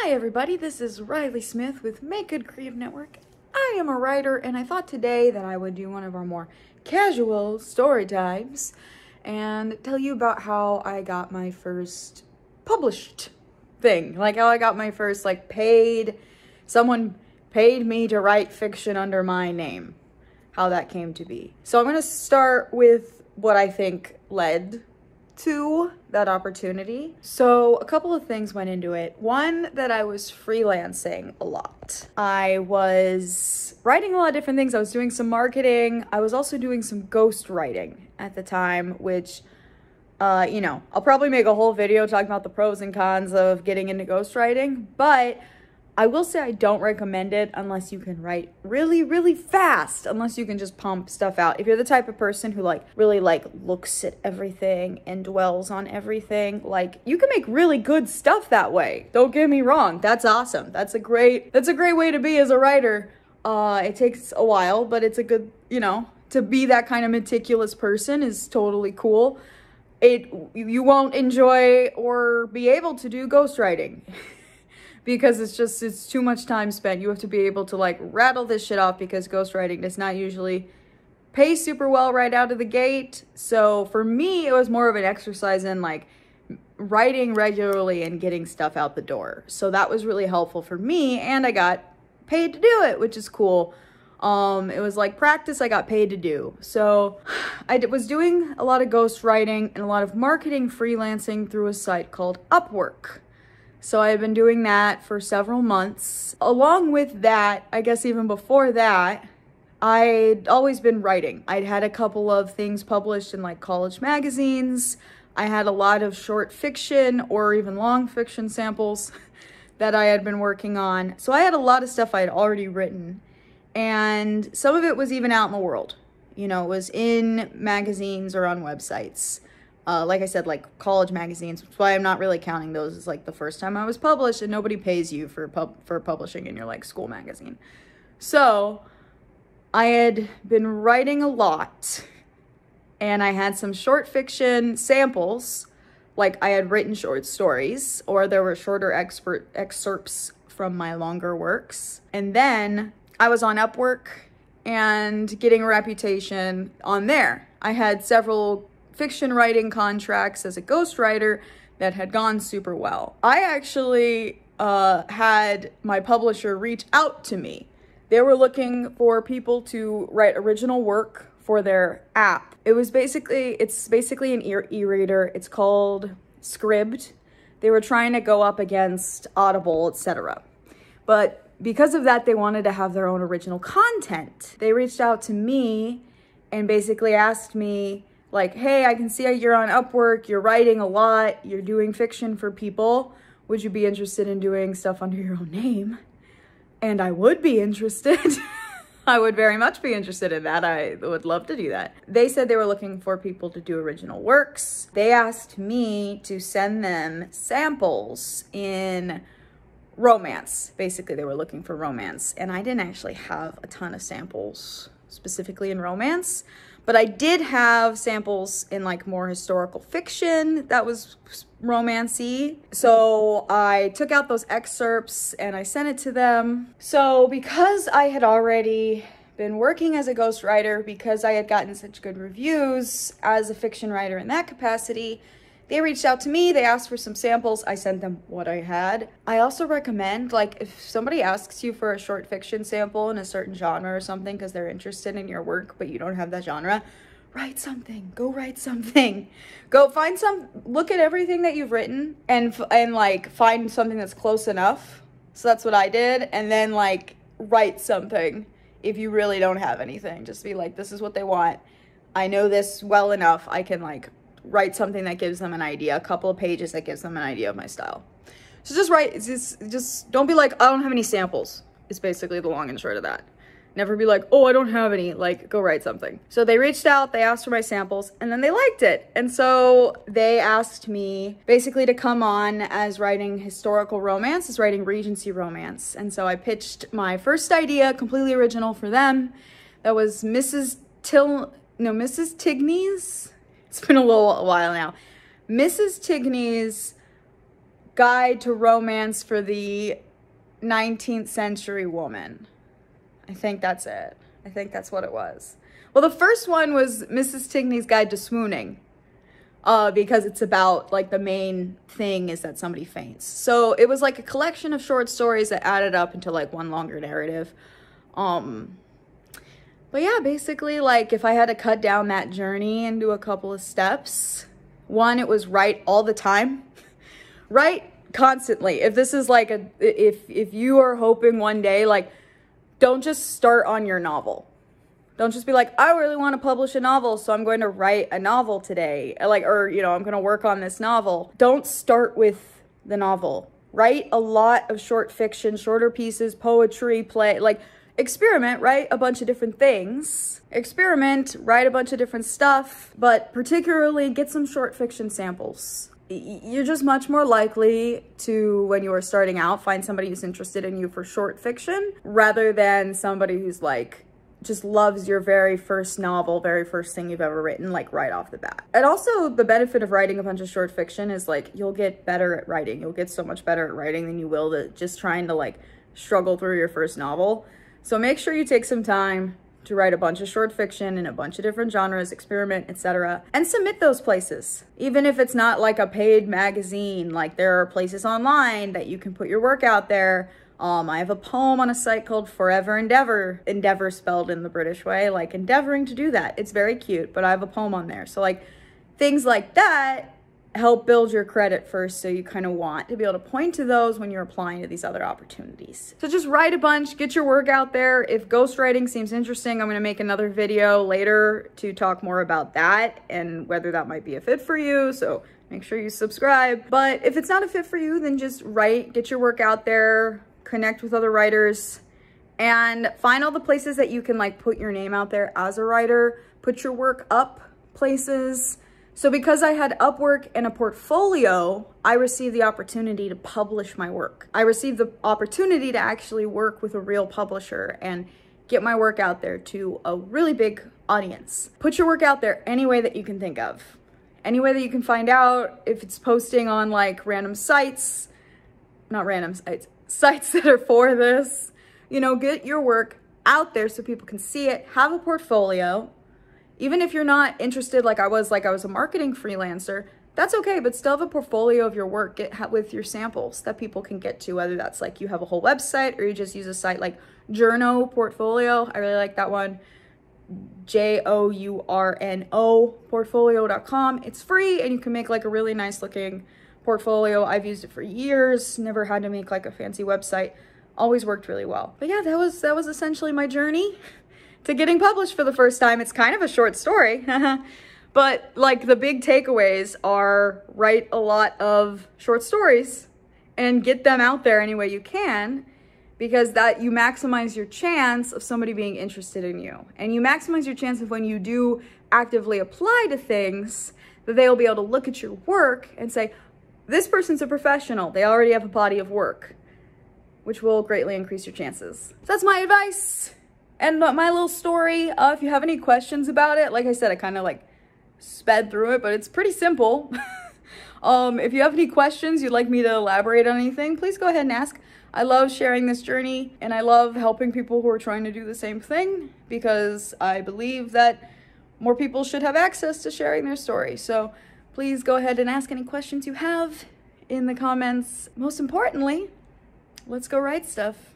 Hi everybody, this is Riley Smith with MakeGood Creative Network. I am a writer and I thought today that I would do one of our more casual story times and tell you about how I got my first published thing. Like how I got my first someone paid me to write fiction under my name. How that came to be. So I'm going to start with what I think led to that opportunity. So a couple of things went into it. One, that I was freelancing a lot. I was writing a lot of different things. I was doing some marketing. I was also doing some ghost writing at the time, which, I'll probably make a whole video talking about the pros and cons of getting into ghostwriting, but I will say I don't recommend it unless you can write really, really fast, unless you can just pump stuff out. If you're the type of person who really looks at everything and dwells on everything, you can make really good stuff that way. Don't get me wrong. That's awesome. That's a great way to be as a writer. It takes a while, but it's a good, to be that kind of meticulous person is totally cool. You won't enjoy or be able to do ghostwriting. Because it's too much time spent. You have to be able to rattle this shit off because ghostwriting does not usually pay super well right out of the gate. So for me, it was more of an exercise in writing regularly and getting stuff out the door. So that was really helpful for me, and I got paid to do it, which is cool. It was practice I got paid to do. So I was doing a lot of ghostwriting and a lot of marketing freelancing through a site called Upwork. So I've been doing that for several months. Along with that, I guess even before that, I'd always been writing. I'd had a couple of things published in college magazines. I had a lot of short fiction or even long fiction samples that I had been working on. So I had a lot of stuff I had already written. And some of it was even out in the world. It was in magazines or on websites. Like I said, college magazines, which is why I'm not really counting those as the first time I was published, and nobody pays you for publishing in your school magazine. So I had been writing a lot, and I had some short fiction samples. I had written short stories, or there were shorter excerpts from my longer works. And then I was on Upwork and getting a reputation on there. I had several fiction writing contracts as a ghostwriter that had gone super well. I actually had my publisher reach out to me. They were looking for people to write original work for their app. It's basically an e-reader. It's called Scribd. They were trying to go up against Audible, etc. But because of that, they wanted to have their own original content. They reached out to me and basically asked me, hey, I can see you're on Upwork, you're writing a lot, you're doing fiction for people. Would you be interested in doing stuff under your own name? And I would be interested. I would very much be interested in that. I would love to do that. They said they were looking for people to do original works. They asked me to send them samples in romance. Basically, they were looking for romance. And I didn't actually have a ton of samples specifically in romance. But I did have samples in more historical fiction that was romancy. So I took out those excerpts and I sent it to them. So because I had already been working as a ghostwriter, because I had gotten such good reviews as a fiction writer in that capacity, they reached out to me, they asked for some samples, I sent them what I had. I also recommend, if somebody asks you for a short fiction sample in a certain genre or something because they're interested in your work, but you don't have that genre, write something. Go write something. Go find look at everything that you've written and find something that's close enough. So that's what I did. And then write something if you really don't have anything. Just be this is what they want. I know this well enough. I can write something that gives them an idea, a couple of pages that gives them an idea of my style. So just write, just don't be I don't have any samples. It's basically the long and short of that. Never be oh, I don't have any, go write something. So they reached out, they asked for my samples, and then they liked it. And so they asked me basically to come on as writing historical romance, as writing Regency romance. And so I pitched my first idea, completely original for them. That was Mrs. Tigney's. It's been a while now. Mrs. Tigney's Guide to Romance for the 19th Century Woman. I think that's it. I think that's what it was. Well, the first one was Mrs. Tigney's Guide to Swooning, because it's about, like, the main thing is that somebody faints. So it was like a collection of short stories that added up into, like, one longer narrative. But yeah, basically, like, if I had to cut down that journey into a couple of steps, one, it was write all the time. Write constantly. If this is like if you are hoping one day, like, don't just start on your novel. Don't just be like, I really want to publish a novel, so I'm going to write a novel today. Like, or, you know, I'm going to work on this novel. Don't start with the novel. Write a lot of short fiction, shorter pieces, poetry, play, like, experiment, write a bunch of different things. Experiment, write a bunch of different stuff, but particularly get some short fiction samples. You're just much more likely to, when you are starting out, find somebody who's interested in you for short fiction rather than somebody who's like, just loves your very first novel, very first thing you've ever written, like right off the bat. And also the benefit of writing a bunch of short fiction is like, you'll get better at writing. You'll get so much better at writing than you will to just trying to like struggle through your first novel. So make sure you take some time to write a bunch of short fiction in a bunch of different genres, experiment, etc. And submit those places. Even if it's not like a paid magazine, like there are places online that you can put your work out there. I have a poem on a site called Forever Endeavor, endeavor spelled in the British way, like endeavoring to do that. It's very cute, but I have a poem on there. So like things like that help build your credit first, so you kind of want to be able to point to those when you're applying to these other opportunities. So just write a bunch, get your work out there. If ghostwriting seems interesting, I'm going to make another video later to talk more about that and whether that might be a fit for you. So make sure you subscribe. But if it's not a fit for you, then just write, get your work out there, connect with other writers, and find all the places that you can like put your name out there as a writer, put your work up places. So because I had Upwork and a portfolio, I received the opportunity to publish my work. I received the opportunity to actually work with a real publisher and get my work out there to a really big audience. Put your work out there any way that you can think of. Any way that you can find out. If it's posting on like random sites, not random sites, sites that are for this, you know, get your work out there so people can see it. Have a portfolio. Even if you're not interested, like I was a marketing freelancer, that's okay, but still have a portfolio of your work. Get with your samples that people can get to, whether that's like you have a whole website or you just use a site like Journo Portfolio. I really like that one. JOURNO portfolio.com. It's free and you can make like a really nice looking portfolio. I've used it for years, never had to make like a fancy website. Always worked really well. But yeah, that was essentially my journey to getting published for the first time. It's kind of a short story, but like the big takeaways are write a lot of short stories and get them out there any way you can, because that you maximize your chance of somebody being interested in you. And you maximize your chance of when you do actively apply to things, that they'll be able to look at your work and say, this person's a professional. They already have a body of work, which will greatly increase your chances. So that's my advice. And my little story, if you have any questions about it, like I said, I kind of like sped through it, but it's pretty simple. If you have any questions, you'd like me to elaborate on anything, please go ahead and ask. I love sharing this journey and I love helping people who are trying to do the same thing, because I believe that more people should have access to sharing their story. So please go ahead and ask any questions you have in the comments. Most importantly, let's go write stuff.